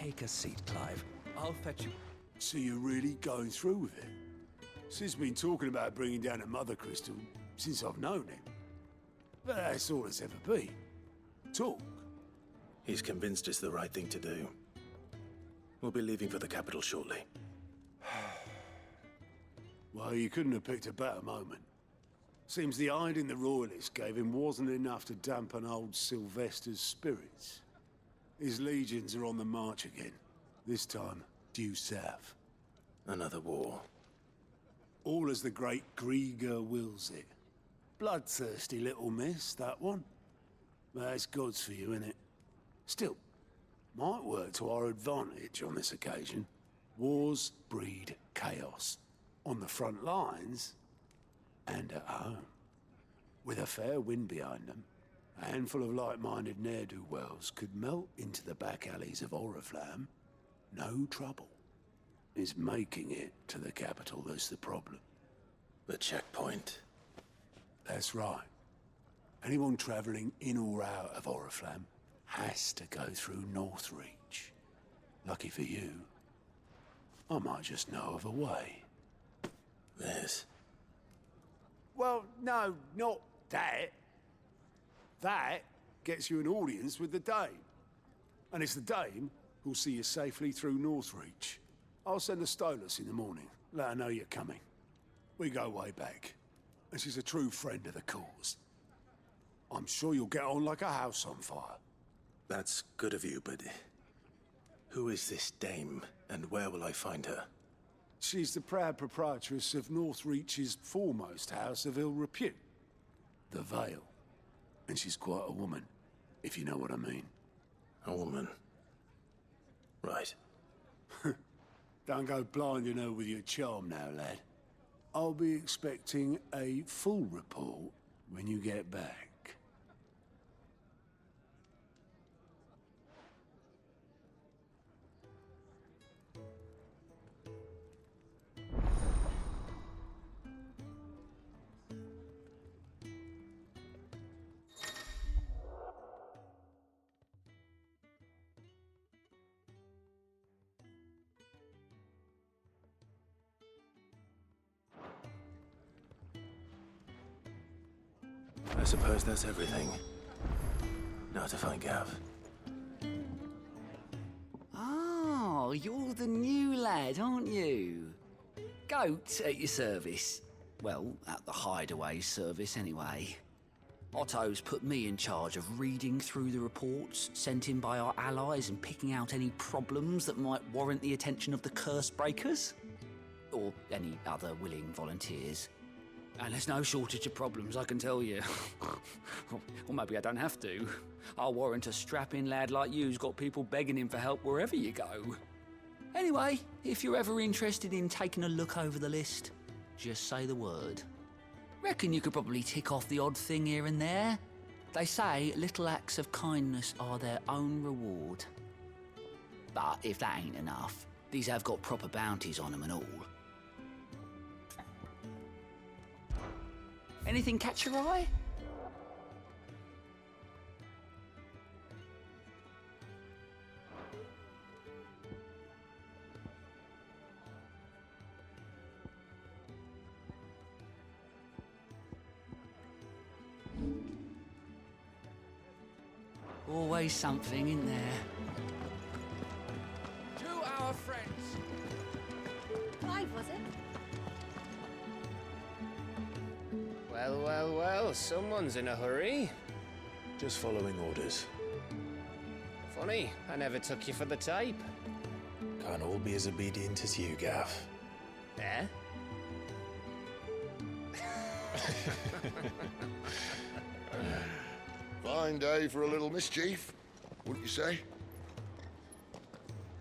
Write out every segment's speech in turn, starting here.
Take a seat, Clive. I'll fetch you. So you're really going through with it? Sid's been talking about bringing down a mother crystal since I've known him. But that's all it's ever been. Talk. He's convinced it's the right thing to do. We'll be leaving for the capital shortly. Well, you couldn't have picked a better moment. Seems the hiding the royalists gave him wasn't enough to dampen old Sylvester's spirits. His legions are on the march again. This time, due south. Another war. All as the great Grieger wills it. Bloodthirsty little miss, that one. That's God's for you, innit? Still, might work to our advantage on this occasion. Wars breed chaos. On the front lines, and at home. With a fair wind behind them, a handful of like-minded ne'er-do-wells could melt into the back alleys of Oriflamme. No trouble. It's making it to the capital that's the problem. The checkpoint. That's right. Anyone travelling in or out of Oriflamme has to go through Northreach. Lucky for you, I might just know of a way. This. Well, no, not that. That gets you an audience with the Dame. And it's the Dame who'll see you safely through Northreach. I'll send a Stolas in the morning. Let her know you're coming. We go way back. And she's a true friend of the cause. I'm sure you'll get on like a house on fire. That's good of you, but... who is this dame, and where will I find her? She's the proud proprietress of Northreach's foremost house of ill repute, the Vale. And she's quite a woman, if you know what I mean. A woman. Right. Don't go blinding her with your charm now, lad. I'll be expecting a full report when you get back. I suppose that's everything. Now to find Gav. Oh, you're the new lad, aren't you? Goat at your service. Well, at the hideaway service anyway. Otto's put me in charge of reading through the reports sent in by our allies and picking out any problems that might warrant the attention of the curse breakers. Or any other willing volunteers. And there's no shortage of problems, I can tell you. Or maybe I don't have to. I'll warrant a strapping lad like you's got people begging him for help wherever you go. Anyway, if you're ever interested in taking a look over the list, just say the word. Reckon you could probably tick off the odd thing here and there. They say little acts of kindness are their own reward. But if that ain't enough, these have got proper bounties on them and all. Anything catch your eye? Always something in there. To our friends. Clive, was it? Well, well, well, someone's in a hurry. Just following orders. Funny, I never took you for the type. Can't all be as obedient as you, Gav. Eh? Fine day for a little mischief, wouldn't you say?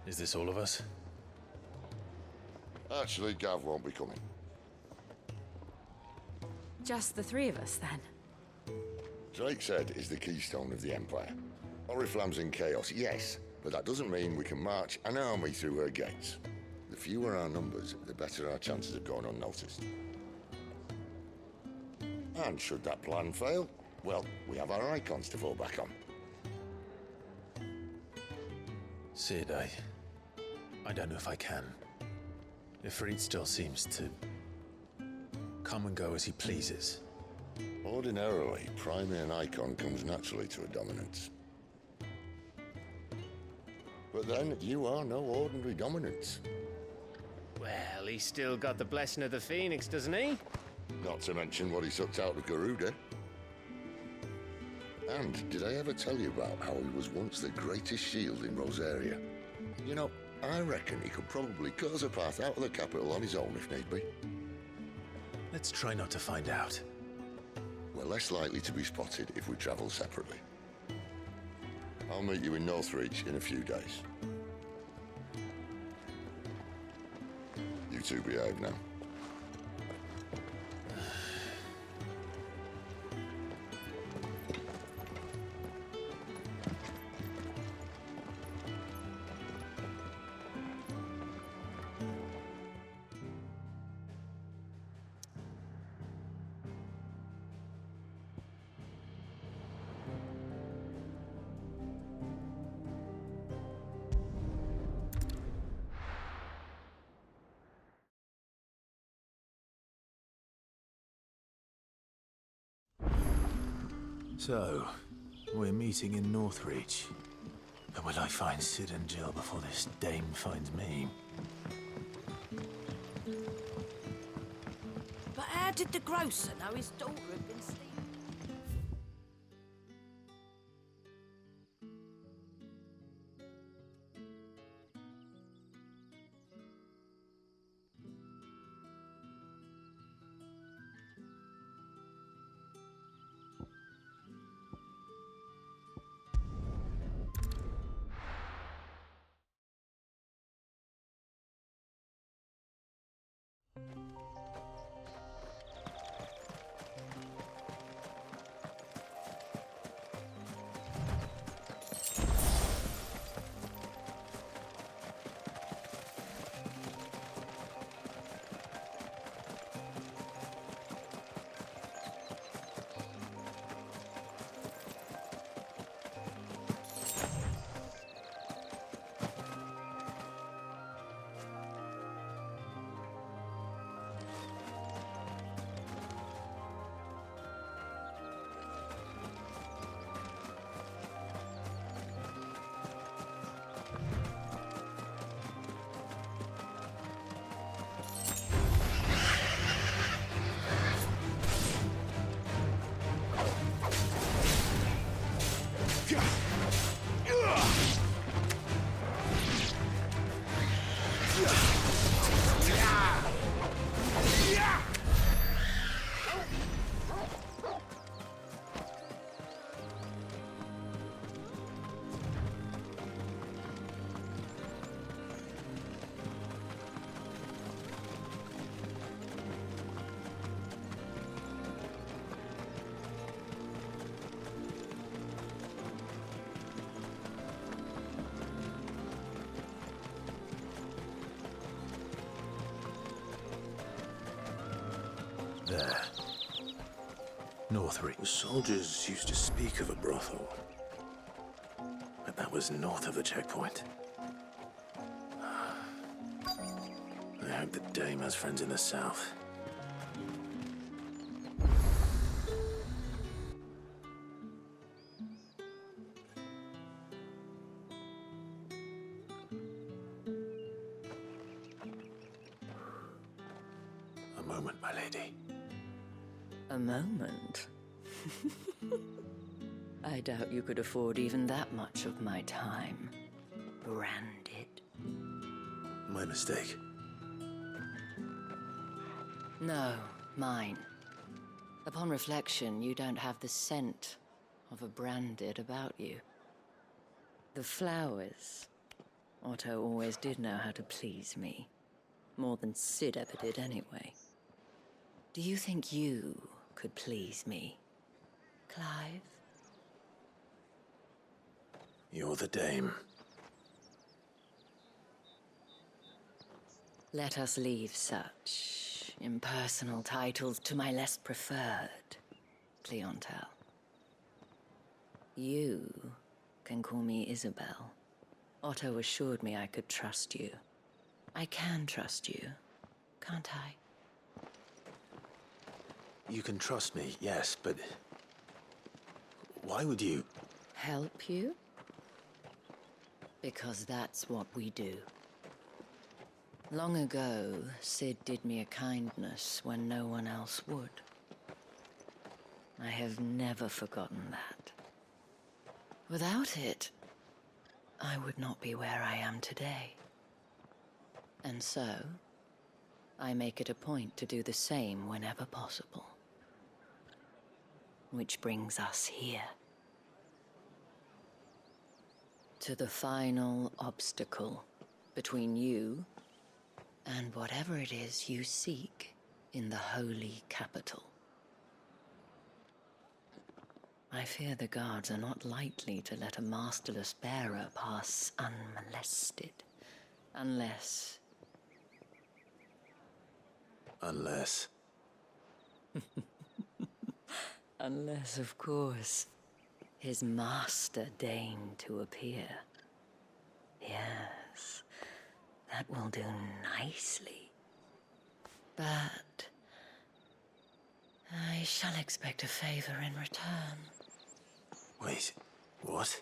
Is this all of us? Actually, Gav won't be coming. Just the three of us, then. Drakeshead is the keystone of the Empire. Oriflamme's in chaos, yes, but that doesn't mean we can march an army through her gates. The fewer our numbers, the better our chances of going unnoticed. And should that plan fail, well, we have our Eikons to fall back on. Sid, I don't know if I can. Ifrit still seems to come and go as he pleases. Ordinarily, priming an Eikon comes naturally to a dominance. But then, you are no ordinary dominance. Well, he's still got the blessing of the Phoenix, doesn't he? Not to mention what he sucked out of Garuda. And did I ever tell you about how he was once the greatest shield in Rosaria? You know, I reckon he could probably cut us a path out of the capital on his own if need be. Let's try not to find out. We're less likely to be spotted if we travel separately. I'll meet you in Northreach in a few days. You two behave now. So, we're meeting in Northreach. But will I find Sid and Jill before this dame finds me? But how did the grocer know his daughter had been stealing? There. Northreach. The soldiers used to speak of a brothel. But that was north of the checkpoint. I hope the dame has friends in the south. A moment, my lady. A moment? I doubt you could afford even that much of my time. Branded. My mistake. No, mine. Upon reflection, you don't have the scent of a branded about you. The flowers. Otto always did know how to please me. More than Sid ever did anyway. Do you think you could please me, Clive? You're the dame. Let us leave such impersonal titles to my less preferred clientele. You can call me Isabel. Otto assured me I could trust you. I can trust you, can't I? You can trust me, yes, but... why would you... Help you? Because that's what we do. Long ago, Sid did me a kindness when no one else would. I have never forgotten that. Without it, I would not be where I am today. And so, I make it a point to do the same whenever possible. Which brings us here. To the final obstacle between you and whatever it is you seek in the holy capital. I fear the guards are not likely to let a masterless bearer pass unmolested. Unless... Unless... Unless, of course, his master deigned to appear. Yes, that will do nicely. But... I shall expect a favor in return. Wait, what?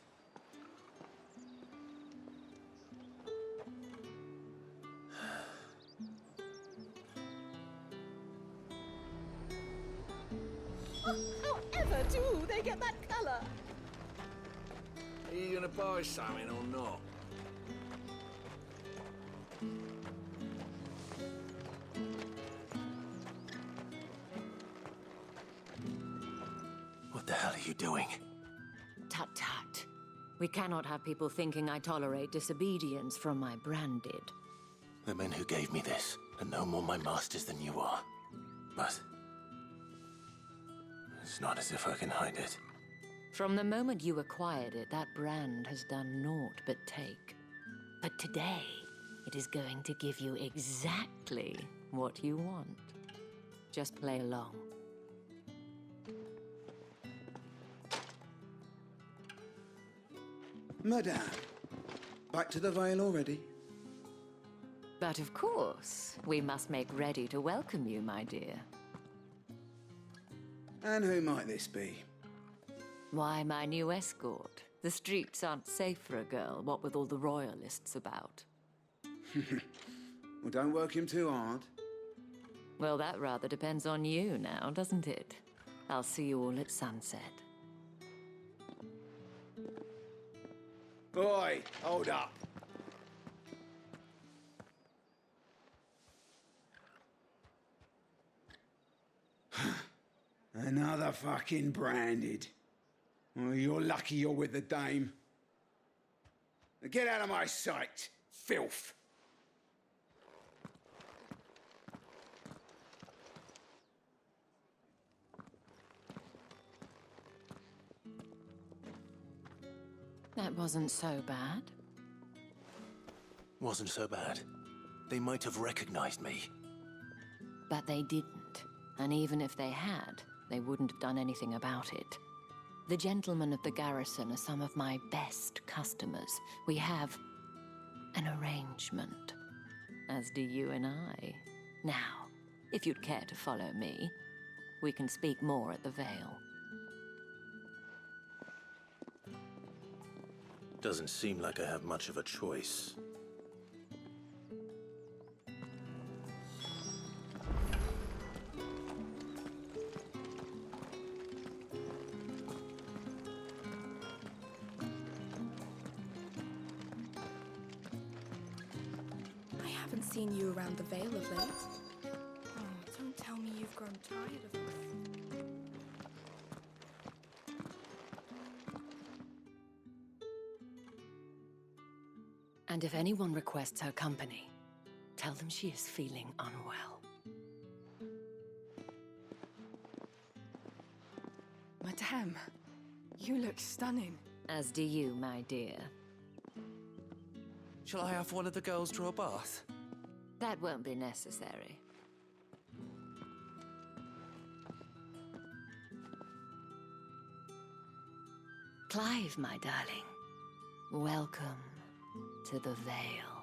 However do they get that color? Are you gonna buy something or not? What the hell are you doing? Tut tut. We cannot have people thinking I tolerate disobedience from my branded. The men who gave me this are no more my masters than you are. But... it's not as if I can hide it. From the moment you acquired it, that brand has done naught but take. But today, it is going to give you exactly what you want. Just play along. Madame, back to the Vale already? But of course, we must make ready to welcome you, my dear. And who might this be? Why, my new escort. The streets aren't safe for a girl, what with all the royalists about. Well, don't work him too hard. Well, that rather depends on you now, doesn't it? I'll see you all at sunset. Oi, hold up. Another fucking branded. Well, you're lucky you're with the dame. Now get out of my sight, filth. That wasn't so bad. Wasn't so bad. They might have recognized me. But they didn't. And even if they had, they wouldn't have done anything about it. The gentlemen of the garrison are some of my best customers. We have an arrangement, as do you and I. Now, if you'd care to follow me, we can speak more at the Vale. Doesn't seem like I have much of a choice. I haven't seen you around the Vale of late. Oh, don't tell me you've grown tired of us. And if anyone requests her company, tell them she is feeling unwell. Madame, you look stunning. As do you, my dear. Shall I have one of the girls draw a bath? That won't be necessary. Clive, my darling, welcome to the Vale.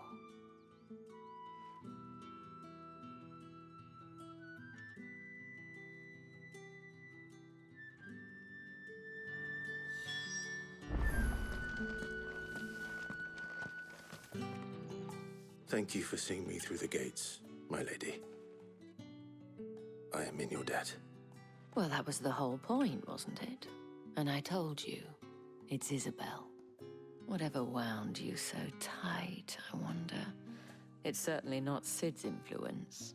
Thank you for seeing me through the gates, my lady. I am in your debt. Well, that was the whole point, wasn't it? And I told you, it's Isabel. Whatever wound you so tight, I wonder. It's certainly not Sid's influence.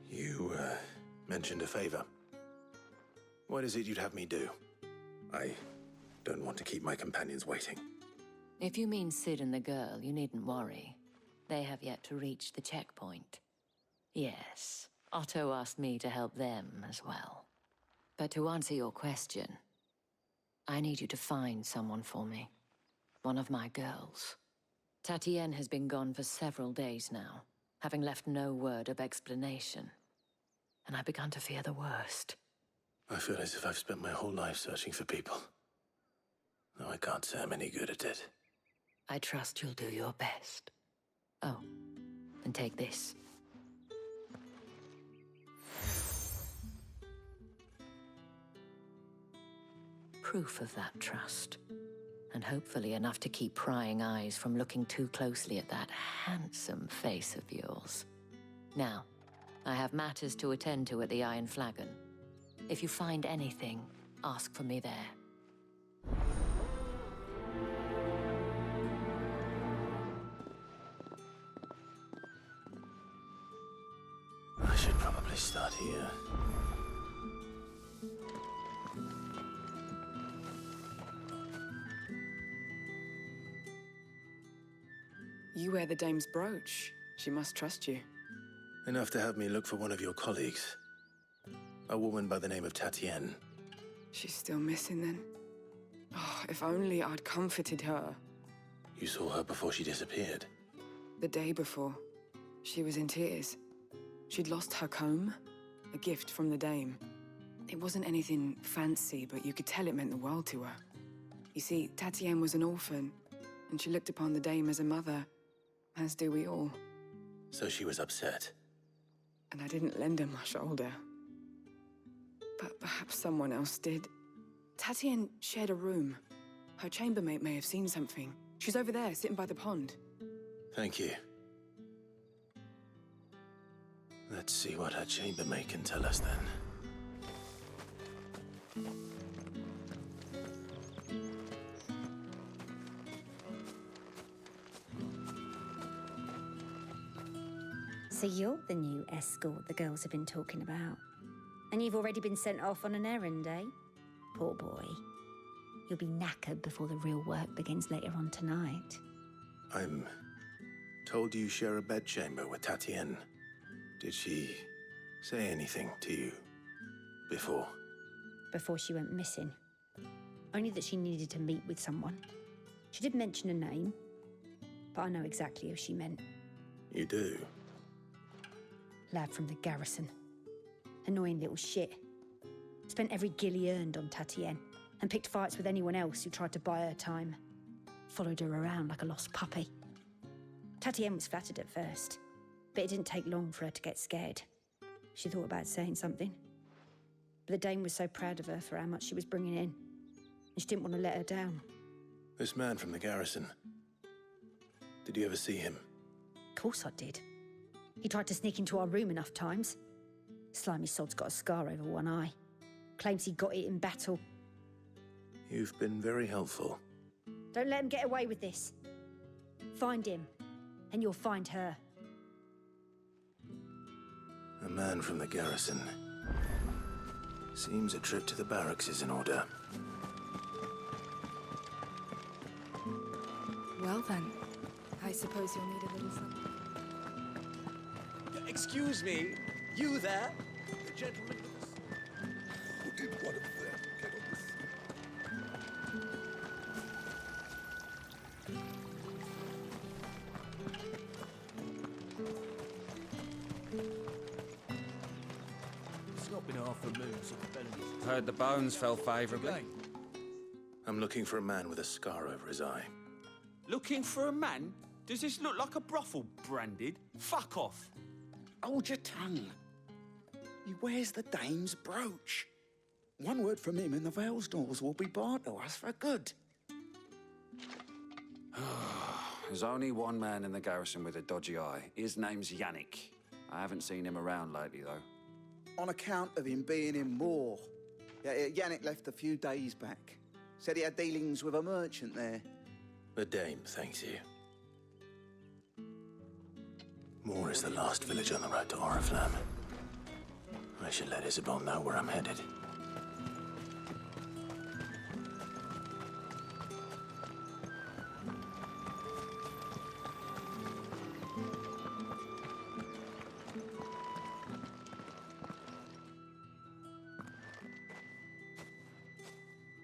You, mentioned a favor. What is it you'd have me do? I don't want to keep my companions waiting. If you mean Sid and the girl, you needn't worry. They have yet to reach the checkpoint. Yes, Otto asked me to help them as well. But to answer your question, I need you to find someone for me. One of my girls. Tatienne has been gone for several days now, having left no word of explanation. And I've begun to fear the worst. I feel as if I've spent my whole life searching for people. Though I can't say I'm any good at it. I trust you'll do your best. Oh, and take this. Proof of that trust. And hopefully enough to keep prying eyes from looking too closely at that handsome face of yours. Now, I have matters to attend to at the Iron Flagon. If you find anything, ask for me there. I should probably start here. You wear the dame's brooch. She must trust you. Enough to have me look for one of your colleagues. A woman by the name of Tatienne. She's still missing then. Oh, if only I'd comforted her. You saw her before she disappeared? The day before. She was in tears. She'd lost her comb, a gift from the dame. It wasn't anything fancy, but you could tell it meant the world to her. You see, Tatienne was an orphan, and she looked upon the dame as a mother, as do we all. So she was upset. And I didn't lend her my shoulder. But perhaps someone else did. Tatienne shared a room. Her chambermaid may have seen something. She's over there, sitting by the pond. Thank you. Let's see what her chambermaid can tell us then. So you're the new escort the girls have been talking about. And you've already been sent off on an errand, eh? Poor boy. You'll be knackered before the real work begins later on tonight. I'm told you share a bedchamber with Tatienne. Did she say anything to you before? Before she went missing. Only that she needed to meet with someone. She did mention a name, but I know exactly who she meant. You do? Lad from the garrison. Annoying little shit. Spent every guil he earned on Tatienne, and picked fights with anyone else who tried to buy her time. Followed her around like a lost puppy. Tatienne was flattered at first, but it didn't take long for her to get scared. She thought about saying something. But the dame was so proud of her for how much she was bringing in, and she didn't want to let her down. This man from the garrison. Did you ever see him? Of course I did. He tried to sneak into our room enough times. Slimy sod's got a scar over one eye. Claims he got it in battle. You've been very helpful. Don't let him get away with this. Find him, and you'll find her. A man from the garrison. Seems a trip to the barracks is in order. Well then, I suppose you'll need a little something. Excuse me, you there? The gentleman with us. Who did one of them get on this? It's not been half a moon since Bellingham's. Heard the bones fell favourably. I'm looking for a man with a scar over his eye. Looking for a man? Does this look like a brothel branded? Fuck off. Hold your tongue. He wears the dame's brooch. One word from him and the Vale's doors will be barred to us for good. There's only one man in the garrison with a dodgy eye. His name's Yannick. I haven't seen him around lately, though. On account of him being in war. Yeah, Yannick left a few days back. Said he had dealings with a merchant there. The Dame thanks you. Moor is the last village on the road to Oriflamme. I should let Isabel know where I'm headed.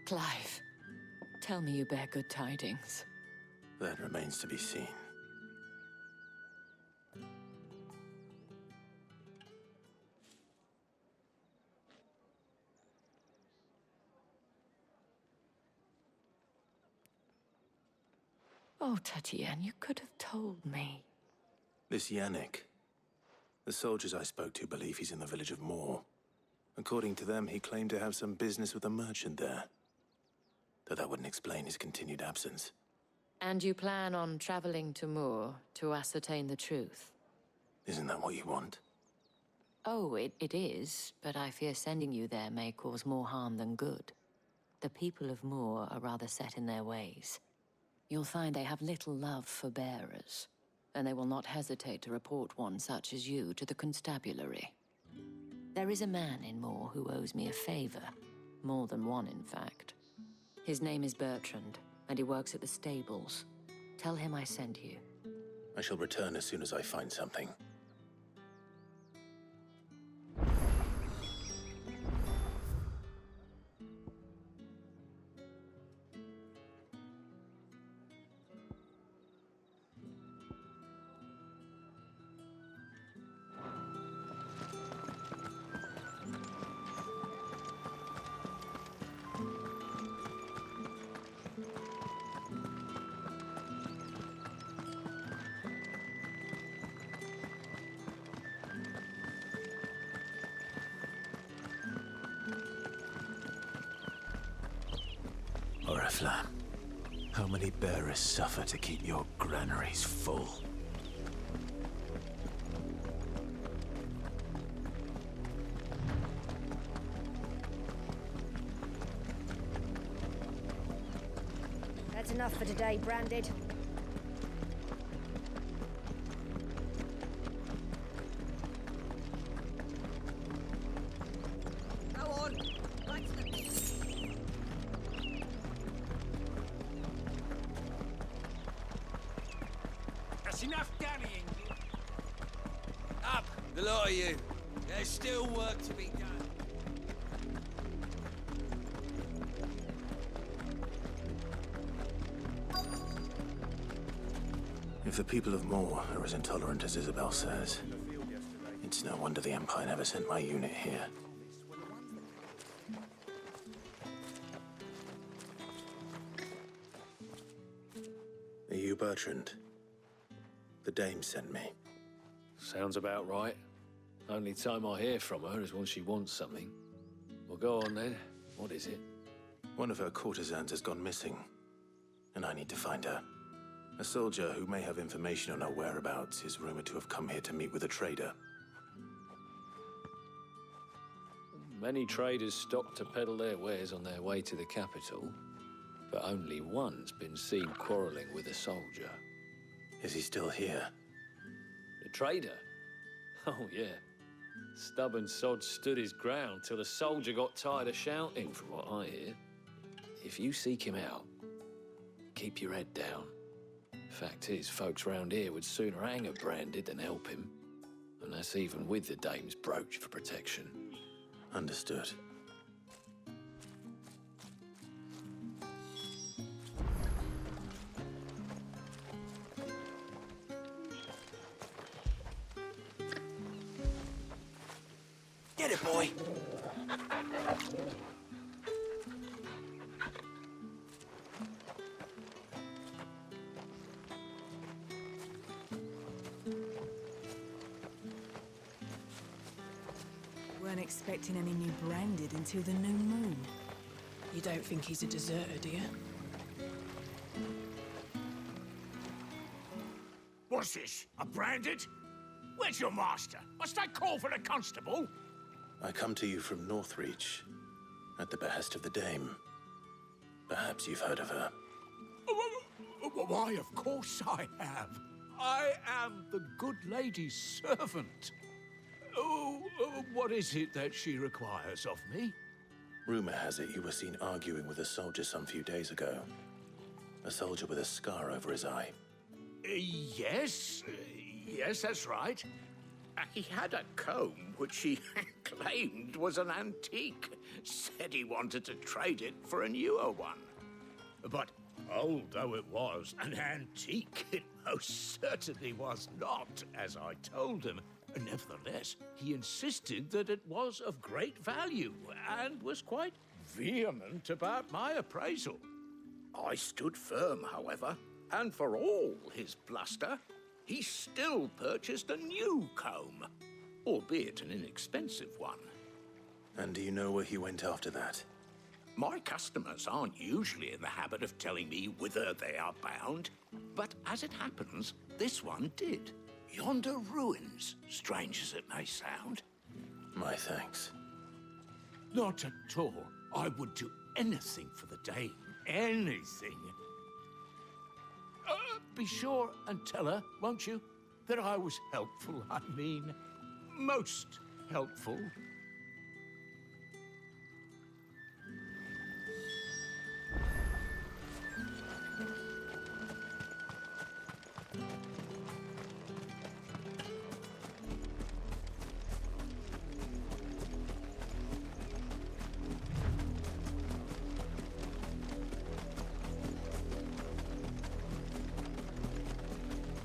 Clive, tell me you bear good tidings. That remains to be seen. Oh, Tatienne, you could have told me. This Yannick. The soldiers I spoke to believe he's in the village of Moor. According to them, he claimed to have some business with a merchant there. Though that wouldn't explain his continued absence. And you plan on traveling to Moor to ascertain the truth? Isn't that what you want? Oh, it is, but I fear sending you there may cause more harm than good. The people of Moor are rather set in their ways. You'll find they have little love for bearers, and they will not hesitate to report one such as you to the constabulary. There is a man in Moor who owes me a favor. More than one, in fact. His name is Bertrand, and he works at the stables. Tell him I sent you. I shall return as soon as I find something. Oriflamme, how many bearers suffer to keep your granaries full? That's enough for today, Branded. Go on. Back to the beach. That's enough dallying. Up, the lot of you. There's still work to be done. If the people of Moor are as intolerant as Isabel says, it's no wonder the Empire never sent my unit here. Are you Bertrand? The Dame sent me. Sounds about right. Only time I hear from her is when she wants something. Well, go on then. What is it? One of her courtesans has gone missing, and I need to find her. A soldier who may have information on her whereabouts is rumored to have come here to meet with a trader. Many traders stop to peddle their wares on their way to the capital, but only one's been seen quarreling with a soldier. Is he still here? The trader? Oh, yeah. Stubborn sod stood his ground till the soldier got tired of shouting, from what I hear. If you seek him out, keep your head down. Fact is, folks round here would sooner hang a Branded than help him. And that's even with the Dame's brooch for protection. Understood. Get it, boy. Weren't expecting any new Branded until the new moon. You don't think he's a deserter, do you? What's this? A branded? Where's your master? Must I call for the constable? I come to you from Northreach, at the behest of the Dame. Perhaps you've heard of her. Why, of course I have. I am the good lady's servant. What is it that she requires of me? Rumor has it you were seen arguing with a soldier some few days ago. A soldier with a scar over his eye. Yes, that's right. He had a comb which he claimed was an antique. Said he wanted to trade it for a newer one. But old though it was, an antique it most certainly was not, as I told him. Nevertheless, he insisted that it was of great value and was quite vehement about my appraisal. I stood firm, however, and for all his bluster, he still purchased a new comb, albeit an inexpensive one. And do you know where he went after that? My customers aren't usually in the habit of telling me whither they are bound, but as it happens, this one did. Yonder ruins, strange as it may sound. My thanks. Not at all. I would do anything for the Dame. Anything. Be sure and tell her, won't you, that I was helpful, I mean, most helpful.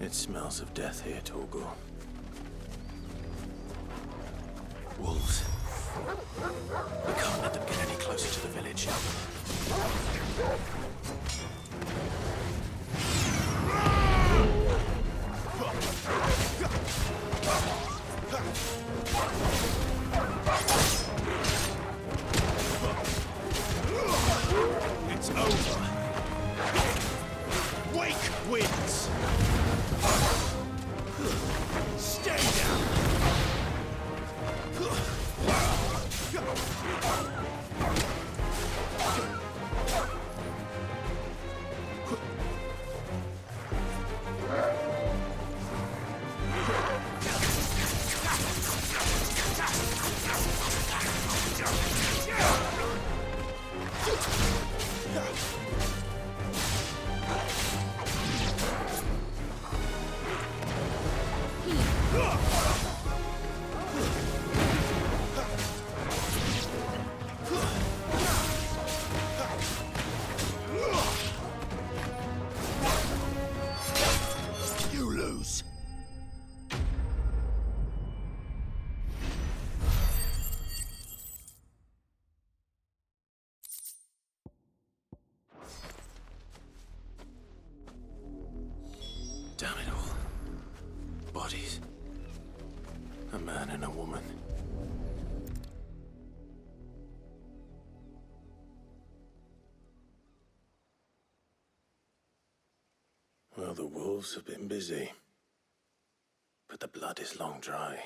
It smells of death here, Torgor. Wolves. We can't let them get any closer to the village. It's over. Wake winds. Stay down. Damn it all. Bodies. A man and a woman. Well, the wolves have been busy. But the blood is long dry.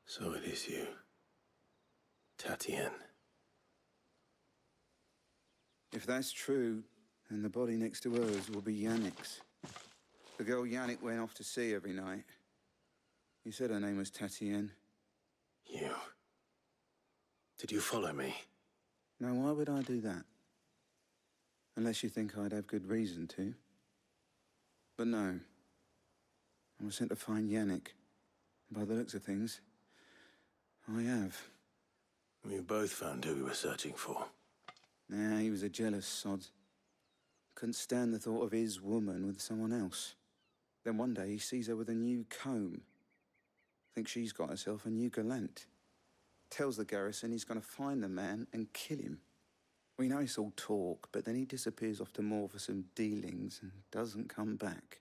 So it is you. Tatien. If that's true, then the body next to hers will be Yannick's. The girl Yannick went off to see every night. You said her name was Tatien. You. Did you follow me? Now, why would I do that? Unless you think I'd have good reason to. But no. I was sent to find Yannick. By the looks of things, I have. We both found who we were searching for. Nah, he was a jealous sod. Couldn't stand the thought of his woman with someone else. Then one day he sees her with a new comb. Thinks she's got herself a new gallant. Tells the garrison he's going to find the man and kill him. We know it's all talk, but then he disappears off to Moor for some dealings and doesn't come back.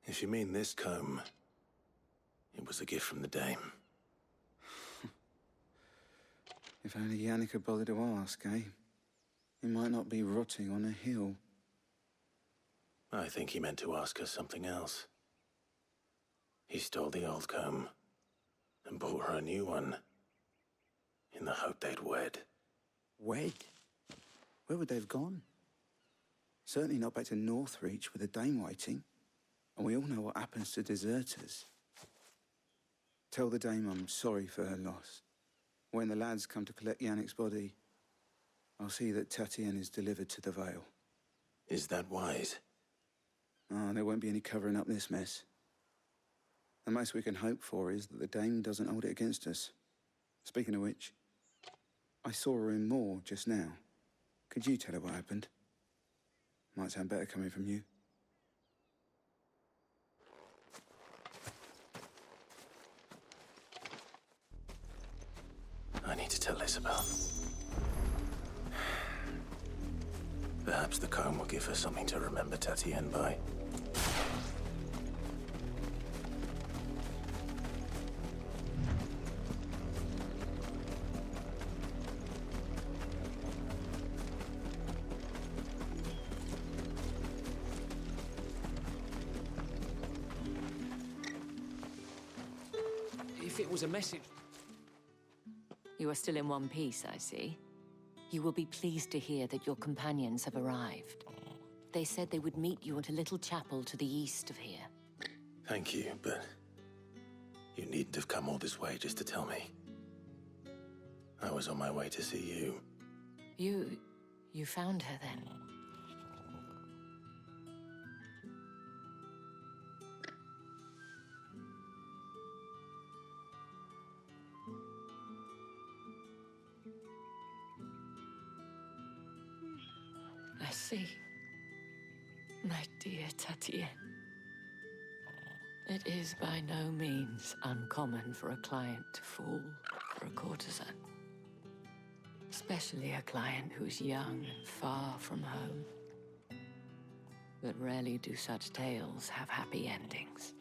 If you mean this comb, it was a gift from the Dame. If only Yannick had bothered to ask, eh? He might not be rotting on a hill. I think he meant to ask us something else. He stole the old comb and bought her a new one in the hope they'd wed. Wed? Where would they have gone? Certainly not back to Northreach with a dame waiting. And we all know what happens to deserters. Tell the dame I'm sorry for her loss. When the lads come to collect Yannick's body, I'll see that Tatienne is delivered to the Vale. Is that wise? Oh, there won't be any covering up this mess. The most we can hope for is that the dame doesn't hold it against us. Speaking of which, I saw her in Moor just now. Could you tell her what happened? Might sound better coming from you. I need to tell Isabel. Perhaps the comb will give her something to remember Tatienne by. If it was a message... You are still in one piece, I see. You will be pleased to hear that your companions have arrived. They said they would meet you at a little chapel to the east of here. Thank you, but you needn't have come all this way just to tell me. I was on my way to see you. You found her then? I see. My dear Tatienne. It is by no means uncommon for a client to fall for a courtesan. Especially a client who's young and far from home. But rarely do such tales have happy endings.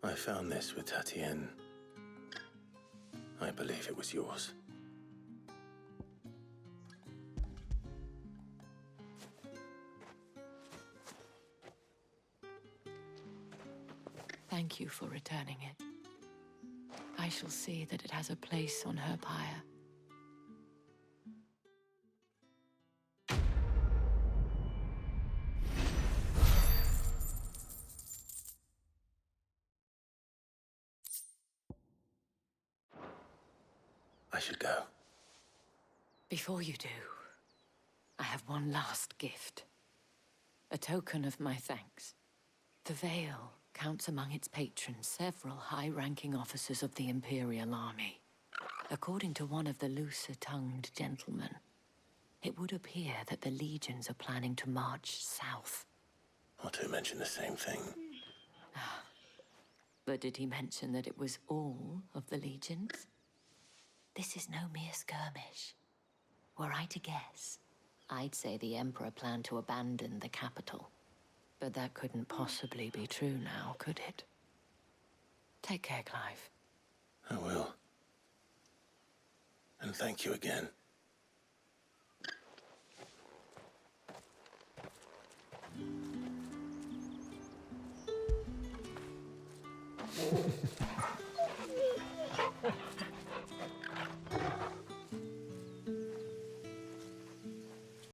I found this with Tatienne. I believe it was yours. Thank you for returning it. I shall see that it has a place on her pyre. I should go. Before you do, I have one last gift. A token of my thanks. The Vale counts among its patrons several high-ranking officers of the Imperial Army. According to one of the looser-tongued gentlemen, it would appear that the legions are planning to march south. Not to mention the same thing. But did he mention that it was all of the legions? This is no mere skirmish. Were I to guess, I'd say the Emperor planned to abandon the capital. But that couldn't possibly be true now, could it? Take care, Clive. I will. And thank you again.